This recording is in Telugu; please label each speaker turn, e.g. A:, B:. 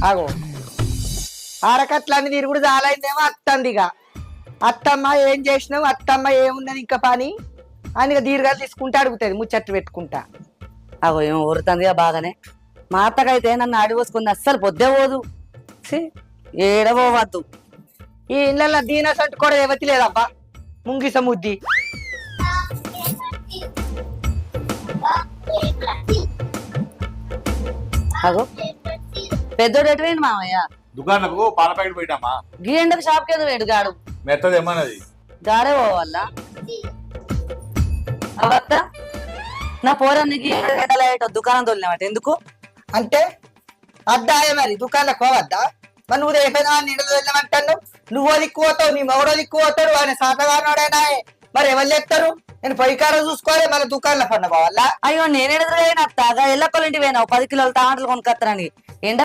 A: ఆగో ఆరకట్లన్నీ తిరుగుడు చాలైందేమో అత్తంది ఇక. అత్తమ్మ ఏం చేసినావు, అత్తమ్మ ఏమున్నది ఇంకా పని అని దీర్ఘాలు తీసుకుంటా అడుగుతుంది ముచ్చట్లు పెట్టుకుంటా.
B: అగో ఏమో ఊరుతుందిగా బాగానే. మా అత్తకైతే నన్ను అడిగోసుకుంది, అస్సలు పొద్దే పోదు. ఛీ, ఏడవద్దు.
A: ఈ ఇళ్ళల్లో దీనస్ అంటూ కూడా ఎవతి లేదబ్బా, ముంగిస ముద్ది.
B: అగో పెద్దోడు ఎటు వేయండి మామయ్య?
C: దుకాణకు పాల ప్యాకెట్ పెట్టామా?
B: గీ ఎండకు షాప్ కింద వేడు గాడు.
C: మెత్తది ఏమన్నది?
B: గాడే పోవాల అవత్త నా పోరానికి దుకాణం తోలినమాట ఎందుకు
A: అంటే అద్దాయ మరి దుకాణంలో పోవద్దా? మరి నువ్వు రేపైనా నీళ్ళు వెళ్ళమంటాను. నువ్వు దిక్కుపోతావు, నీ మగడో దిక్కుపోతాడు, ఆయన సాతగానోడైనా. మరి ఎవరు చెప్తారు? నేను పొయ్యికార చూసుకోవాలి, మళ్ళీ దుకాణంలో పండుకోవాలా?
B: అయ్యో నేను ఎదురుగా అత్తగా ఎల్లకొల్లింటి పోయినా 10 కిలోల టమాటాలు కొనుక్కొస్తారని. ఎండ